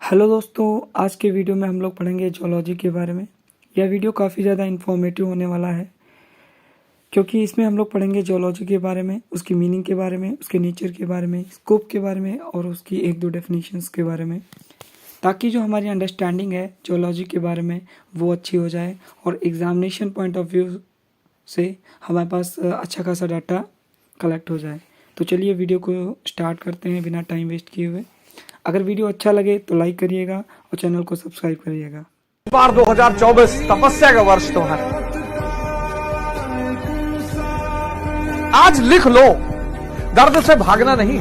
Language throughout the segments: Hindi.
हेलो दोस्तों, आज के वीडियो में हम लोग पढ़ेंगे जियोलॉजी के बारे में। यह वीडियो काफ़ी ज़्यादा इन्फॉर्मेटिव होने वाला है क्योंकि इसमें हम लोग पढ़ेंगे जियोलॉजी के बारे में, उसकी मीनिंग के बारे में, उसके नेचर के बारे में, स्कोप के बारे में और उसकी एक दो डेफिनेशंस के बारे में, ताकि जो हमारी अंडरस्टैंडिंग है जियोलॉजी के बारे में वो अच्छी हो जाए और एग्जामिनेशन पॉइंट ऑफ व्यू से हमारे पास अच्छा खासा डाटा कलेक्ट हो जाए। तो चलिए वीडियो को स्टार्ट करते हैं बिना टाइम वेस्ट किए हुए। अगर वीडियो अच्छा लगे तो लाइक करिएगा और चैनल को सब्सक्राइब करिएगा। बार 2024 तपस्या का वर्ष तो है। आज लिख लो, दर्द से भागना नहीं।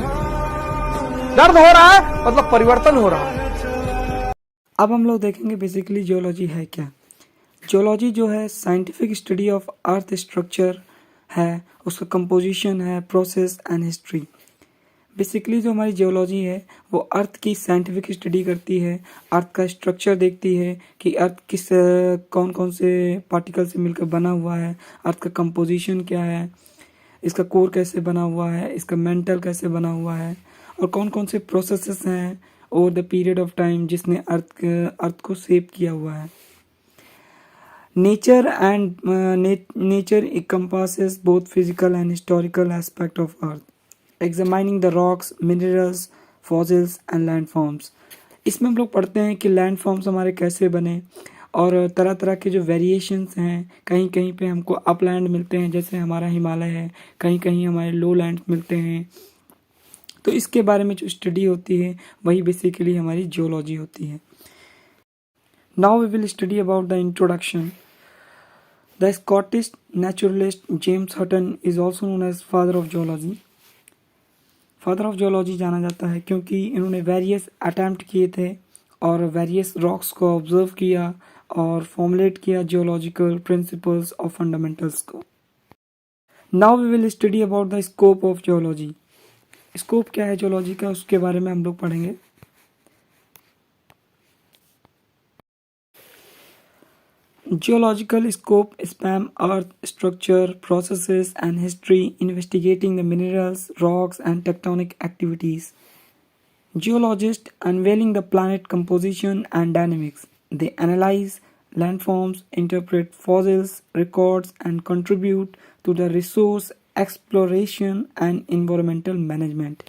दर्द हो रहा है मतलब परिवर्तन हो रहा है। अब हम लोग देखेंगे बेसिकली जियोलॉजी है क्या। जियोलॉजी जो है scientific study of earth structure है, उसका कंपोजिशन है, प्रोसेस एंड हिस्ट्री। बेसिकली जो हमारी जियोलॉजी है वो अर्थ की साइंटिफिक स्टडी करती है, अर्थ का स्ट्रक्चर देखती है कि अर्थ किस कौन कौन से पार्टिकल से मिलकर बना हुआ है, अर्थ का कंपोजिशन क्या है, इसका कोर कैसे बना हुआ है, इसका मेंटल कैसे बना हुआ है और कौन कौन से प्रोसेसेस हैं over the period of time जिसने अर्थ को शेप किया हुआ है। Nature encompasses both physical and historical aspect of Earth, examining the rocks, minerals, fossils and landforms। इसमें हम लोग पढ़ते हैं कि लैंडफॉर्म्स हमारे कैसे बने और तरह तरह के जो वेरिएशंस हैं। कहीं कहीं पे हमको अपलैंड मिलते हैं जैसे हमारा हिमालय है, कहीं कहीं हमारे लो लैंड मिलते हैं। तो इसके बारे में जो स्टडी होती है वही बेसिकली हमारी जियोलॉजी होती है। Now we will study about the introduction. The Scottish naturalist James Hutton is also known as father of geology। Father of geology जाना जाता है क्योंकि इन्होंने वेरियस अटैम्प्ट किए थे और वेरियस रॉक्स को ऑब्जर्व किया और फॉर्मुलेट किया जियोलॉजिकल प्रिंसिपल्स और फंडामेंटल्स को। Now we will study about the scope of geology. Scope क्या है जियोलॉजी का, उसके बारे में हम लोग पढ़ेंगे। Geological scope span earth structure, processes and history, investigating the minerals, rocks and tectonic activities. Geologists unveiling the planet composition and dynamics. They analyze landforms, interpret fossils, records and contribute to the resource exploration and environmental management।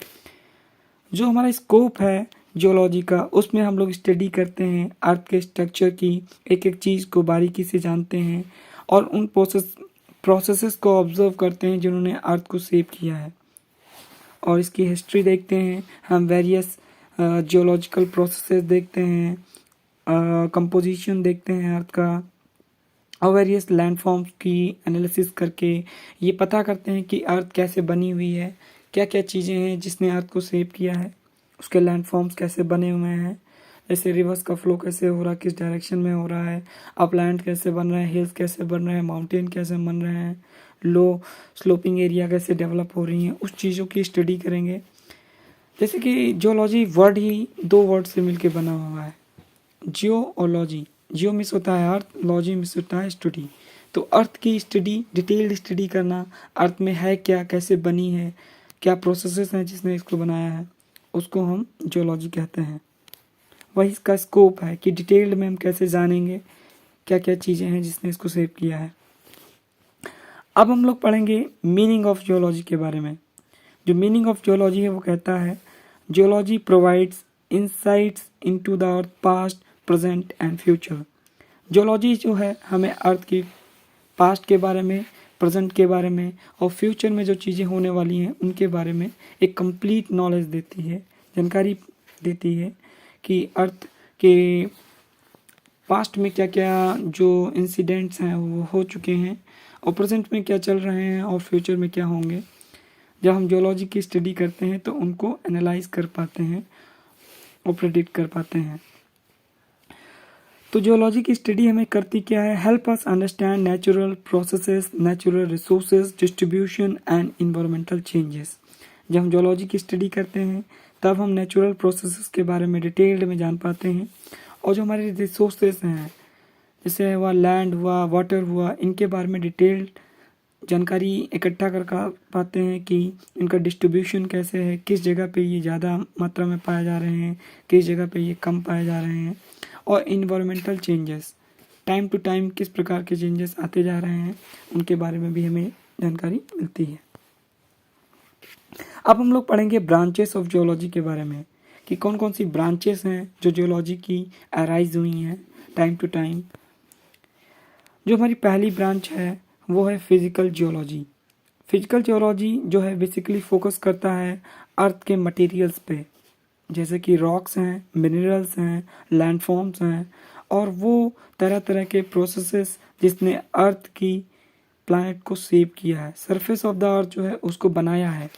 जो हमारा स्कोप है जियोलॉजी का, उसमें हम लोग स्टडी करते हैं अर्थ के स्ट्रक्चर की, एक एक चीज़ को बारीकी से जानते हैं और उन प्रोसेसेस को ऑब्जर्व करते हैं जिन्होंने अर्थ को शेप किया है और इसकी हिस्ट्री देखते हैं। हम वेरियस जियोलॉजिकल प्रोसेसेस देखते हैं, कंपोजिशन देखते हैं अर्थ का और वेरियस लैंडफॉर्म्स की एनालिसिस करके ये पता करते हैं कि अर्थ कैसे बनी हुई है, क्या क्या चीज़ें हैं जिसने अर्थ को शेप किया है, उसके लैंडफॉर्म्स कैसे बने हुए हैं, जैसे रिवर्स का फ्लो कैसे हो रहा है, किस डायरेक्शन में हो रहा है, अपलैंड कैसे बन रहे हैं, हिल्स कैसे बन रहे हैं, माउंटेन कैसे बन रहे हैं, लो स्लोपिंग एरिया कैसे डेवलप हो रही हैं, उस चीज़ों की स्टडी करेंगे। जैसे कि जियोलॉजी वर्ड ही दो वर्ड से मिलके बना हुआ है, जियो और लॉजी। जियो मिस होता है अर्थ, लॉजी मिस होता है स्टडी। तो अर्थ की स्टडी, डिटेल्ड स्टडी करना, अर्थ में है क्या, कैसे बनी है, क्या प्रोसेसेस हैं जिसने इसको बनाया है, उसको हम जियोलॉजी कहते हैं। वही इसका स्कोप है कि डिटेल्ड में हम कैसे जानेंगे क्या क्या चीज़ें हैं जिसने इसको शेप किया है। अब हम लोग पढ़ेंगे मीनिंग ऑफ जियोलॉजी के बारे में। जो मीनिंग ऑफ जियोलॉजी है वो कहता है geology provides insights into the earth past, present and future. Geology जो है हमें अर्थ की पास्ट के बारे में, प्रेजेंट के बारे में और फ्यूचर में जो चीज़ें होने वाली हैं उनके बारे में एक कंप्लीट नॉलेज देती है, जानकारी देती है कि अर्थ के पास्ट में क्या क्या जो इंसिडेंट्स हैं वो हो चुके हैं और प्रेजेंट में क्या चल रहे हैं और फ्यूचर में क्या होंगे। जब हम जियोलॉजी की स्टडी करते हैं तो उनको एनालाइज कर पाते हैं और प्रेडिक्ट कर पाते हैं। तो जियोलॉजी की स्टडी हमें करती क्या है, help us understand natural processes, natural resources, distribution and environmental changes. जब हम जियोलॉजी की स्टडी करते हैं तब हम नेचुरल प्रोसेसेस के बारे में डिटेल्ड में जान पाते हैं और जो हमारे रिसोर्सेज हैं जैसे हुआ लैंड हुआ, वाटर हुआ, इनके बारे में डिटेल्ड जानकारी इकट्ठा कर पाते हैं कि इनका डिस्ट्रीब्यूशन कैसे है, किस जगह पे ये ज़्यादा मात्रा में पाए जा रहे हैं, किस जगह पे ये कम पाए जा रहे हैं, और environmental changes time to time किस प्रकार के चेंजेस आते जा रहे हैं उनके बारे में भी हमें जानकारी मिलती है। अब हम लोग पढ़ेंगे ब्रांचेस ऑफ जियोलॉजी के बारे में कि कौन कौन सी ब्रांचेस हैं जो जियोलॉजी की अराइज हुई हैं टाइम टू टाइम। जो हमारी पहली ब्रांच है वो है फिजिकल जियोलॉजी। फिजिकल जियोलॉजी जो है बेसिकली फोकस करता है अर्थ के मटेरियल्स पे, जैसे कि रॉक्स हैं, मिनरल्स हैं, लैंडफॉर्म्स हैं, और वो तरह तरह के प्रोसेसेस जिसने अर्थ की प्लैनेट को सेव किया है, सरफेस ऑफ द अर्थ जो है उसको बनाया है,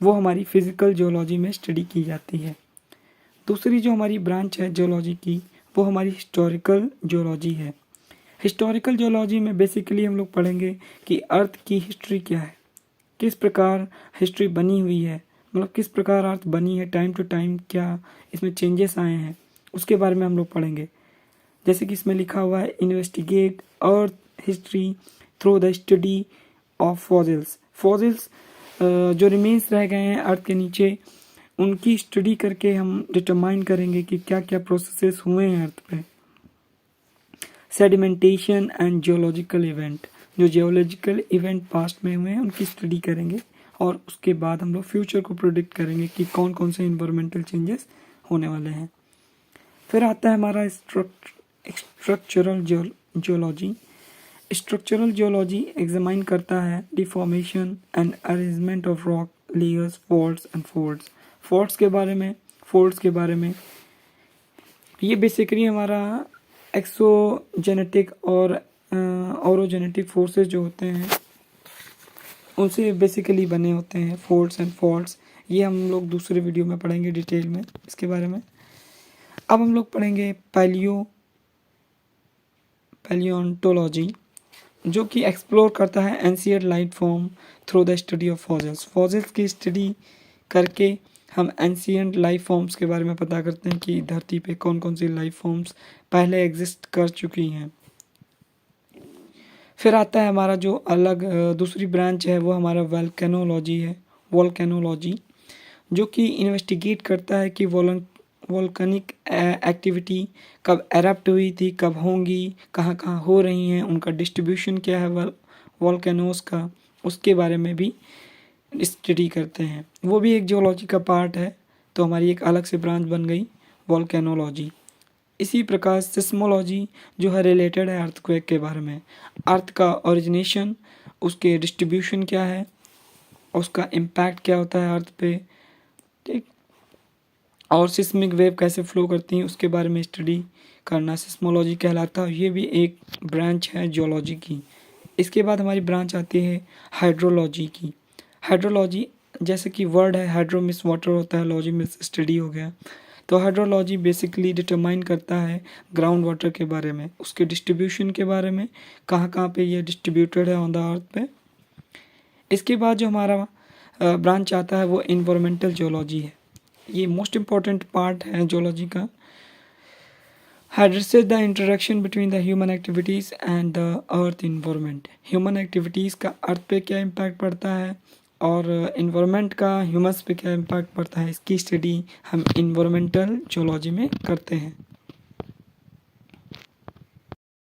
वो हमारी फिजिकल जियोलॉजी में स्टडी की जाती है। दूसरी जो हमारी ब्रांच है जियोलॉजी की वो हमारी हिस्टोरिकल जियोलॉजी है। हिस्टोरिकल जियोलॉजी में बेसिकली हम लोग पढ़ेंगे कि अर्थ की हिस्ट्री क्या है, किस प्रकार हिस्ट्री बनी हुई है, मतलब किस प्रकार अर्थ बनी है, टाइम टू टाइम क्या इसमें चेंजेस आए हैं, उसके बारे में हम लोग पढ़ेंगे। जैसे कि इसमें लिखा हुआ है investigate earth history through the study of fossils. Fossils जो रिमेन्स रह गए हैं अर्थ के नीचे, उनकी स्टडी करके हम डिटरमाइन करेंगे कि क्या क्या प्रोसेसेस हुए हैं अर्थ पे। सेडिमेंटेशन एंड जियोलॉजिकल इवेंट, जो जियोलॉजिकल इवेंट पास्ट में हुए हैं उनकी स्टडी करेंगे, और उसके बाद हम लोग फ्यूचर को प्रोडिक्ट करेंगे कि कौन कौन से इन्वायरमेंटल चेंजेस होने वाले हैं। फिर आता है हमारा structural geology. Structural geology examine करता है deformation and arrangement of rock layers, faults and folds. Folds के बारे में, फोल्ड्स के बारे में, ये बेसिकली हमारा एक्सोजेनेटिक और ऑरोजेनेटिक फोर्सेस जो होते हैं उनसे बेसिकली बने होते हैं फोल्ड्स एंड फॉल्ट्स। ये हम लोग दूसरे वीडियो में पढ़ेंगे डिटेल में इसके बारे में। अब हम लोग पढ़ेंगे पैलियोंटोलॉजी, जो कि एक्सप्लोर करता है ancient life form through the study of fossils. Fossils की स्टडी करके हम एंशिएंट लाइफ फॉर्म्स के बारे में पता करते हैं कि धरती पे कौन कौन सी लाइफ फॉर्म्स पहले एग्जिस्ट कर चुकी हैं। फिर आता है हमारा जो अलग दूसरी ब्रांच है वो हमारा वोल्केनोलॉजी है। वोल्केनोलॉजी जो कि इन्वेस्टिगेट करता है कि वोल्केनिक एक्टिविटी कब एरप्ट हुई थी, कब होंगी, कहाँ कहाँ हो रही हैं, उनका डिस्ट्रीब्यूशन क्या है वोल्केनोस का, उसके बारे में भी स्टडी करते हैं। वो भी एक जियोलॉजी का पार्ट है, तो हमारी एक अलग से ब्रांच बन गई वोल्केनोलॉजी। इसी प्रकार सिस्मोलॉजी जो है रिलेटेड है अर्थक्वेक के बारे में, अर्थ का ओरिजिनेशन, उसके डिस्ट्रीब्यूशन क्या है, उसका इम्पैक्ट क्या होता है अर्थ पे, ठीक, और सिस्मिक वेव कैसे फ्लो करती हैं उसके बारे में स्टडी करना सिस्मोलॉजी कहलाता है। ये भी एक ब्रांच है जियोलॉजी की। इसके बाद हमारी ब्रांच आती है हाइड्रोलॉजी की। हाइड्रोलॉजी जैसे कि वर्ड है, हाइड्रो मिस वाटर होता है, लॉजी मिस स्टडी हो गया, तो हाइड्रोलॉजी बेसिकली डिटरमाइन करता है ग्राउंड वाटर के बारे में, उसके डिस्ट्रीब्यूशन के बारे में, कहाँ कहाँ पे ये डिस्ट्रीब्यूटेड है ऑन द अर्थ पे। इसके बाद जो हमारा ब्रांच आता है वो इन्वायरमेंटल जियोलॉजी है। ये मोस्ट इम्पॉर्टेंट पार्ट है जियोलॉजी का। Addresses the interaction between the human activities and the earth environment. Human activities का अर्थ पे क्या इम्पैक्ट पड़ता है और इन्वायरमेंट का ह्यूमस पे क्या इम्पैक्ट पड़ता है, इसकी स्टडी हम इन्वायरमेंटल जियोलॉजी में करते हैं।